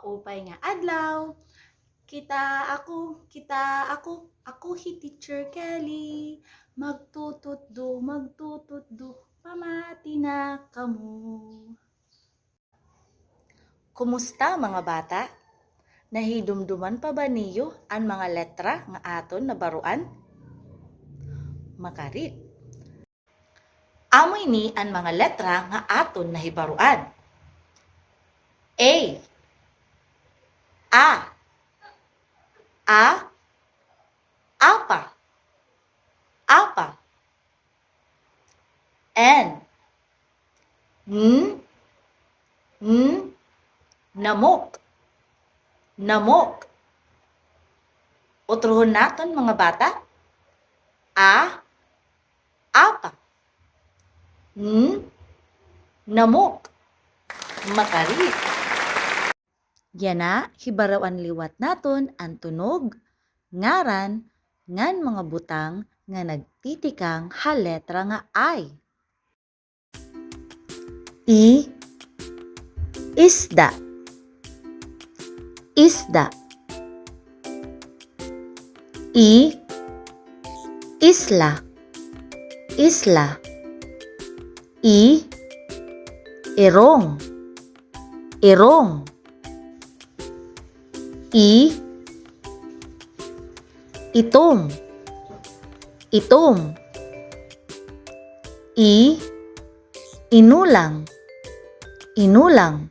maupay nga adlaw. Ako hi Teacher Kelly. Magtututdo, pamati na kamo. Kumusta mga bata? Nahidumduman pa ba niyo ang mga letra nga aton na baruan? Makarit. Amoy ni ang mga letra nga aton na hibaruan. A. A. Apa. N. Namok. Utrohon naton mga bata. Apa. Namok. Makarit. Yana, hibarawan liwat naton ang tunog, ngaran, ngan mga butang nga nagtitikang haletra nga I. Isda. Isla. Irong. Itom. Inulang. Inom.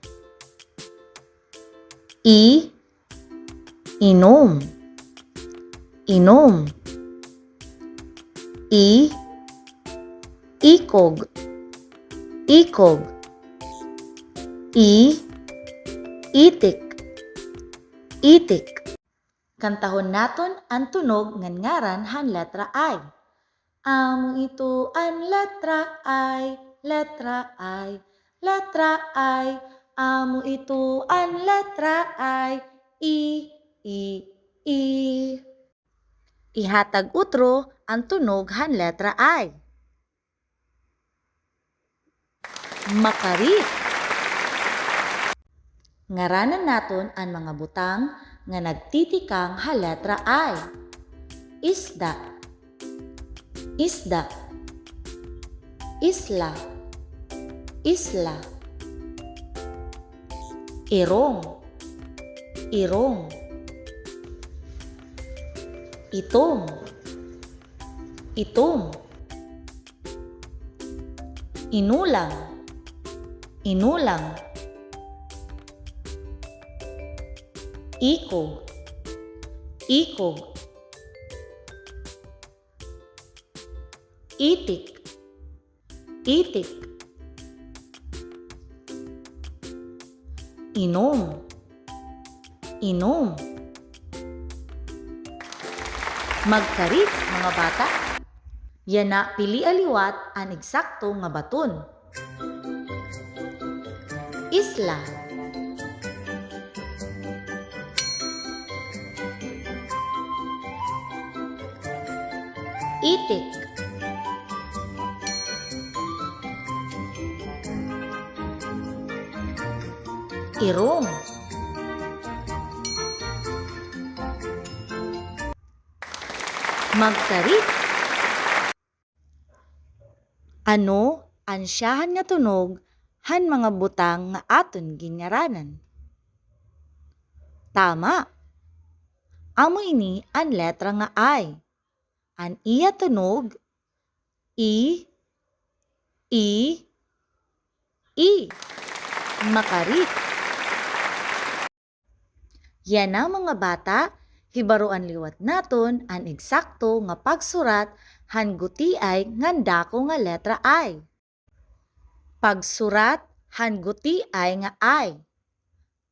Ikog. Itik. Kantahon naton ang tunog ngan ngaran han letra I. Amo ito ang letra I. Amo ito ang letra I. Ihatag utro ang tunog han letra I. Makarit. Ngaranan naton ang mga butang nga nagtitikang ha letra I. Isda. Isla. Irong. Itom. Inulang. Ikog. Itik. Inom. Magkarit mga bata. Yana pili aliwat ang eksakto nga baton. Isla. Itik. Irong. Magkarit. Ano ansyahan nga tunog han mga butang nga aton ginngaranan? Tama. Amo ini ang letra nga I. An iya tunog I. Makarit. Yan na mga bata, hibaruan liwat naton ang eksakto nga pagsurat han gutiay ngandako nga letra I. Pagsurat han gutiay nga I.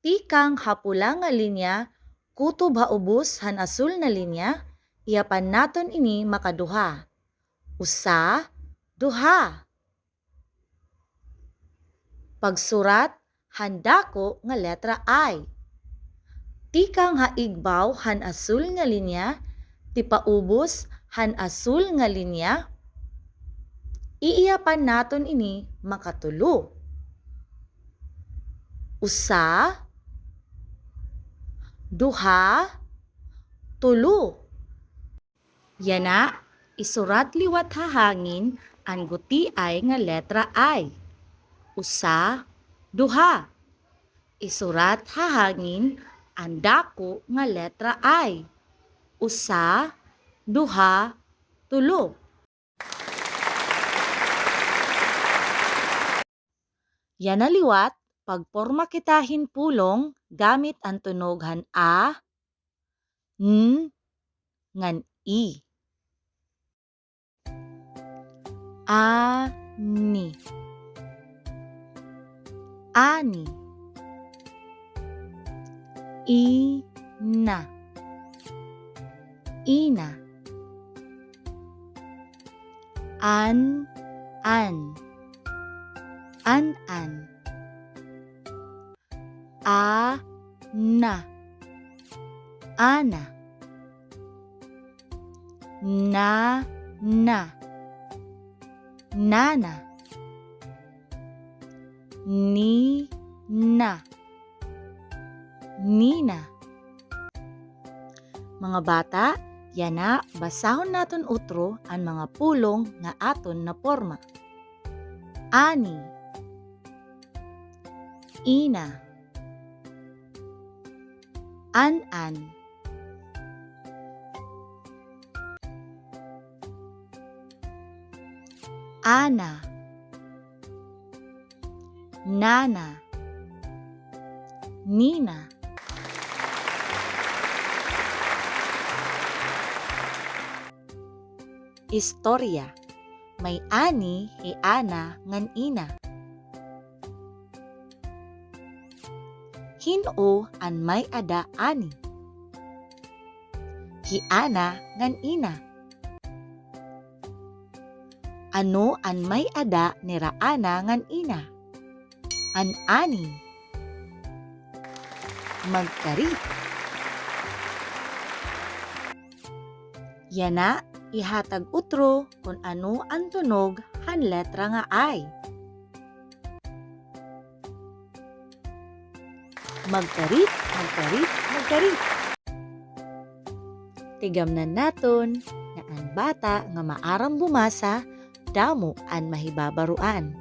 Tikang hapula nga linya, kutob haubos han asul na linya, iapan naton ini makaduha. Usa, duha. Pagsurat handako nga letra I. Tikang haigbaw han asul nga linya, tipaubos han asul nga linya, iiyapan naton ini makatulo. Usa, duha, tulo. Yana, isurat liwat hahangin ang gutiay nga letra I. Usa, duha. Isurat hahangin ang dako nga letra I. Usa, duha, tulo. Yana liwat, pagporma kitahin pulong gamit ang tunoghan a, n, ngan i. Ani, ani. Ina, ina. An, an. An-an. Ana, ana. Na, nana. Nina, nina. Mga bata, yana basahon naton utro ang mga pulong nga aton na porma. Ani, ina, an-an, ana, nana, nina. Istorya. May ani hi ana ngan ina. Hino an may ada ani. Hi ana ngan ina. Ano an may ada ni raana ngan ina. An ani. Magkari. Yana ihatag utro kung ano ang tunog han letra nga I. Magkarit, magkarit, magkarit. Tigamnan naton nga ang bata nga maarang bumasa, damo an mahibabaruan.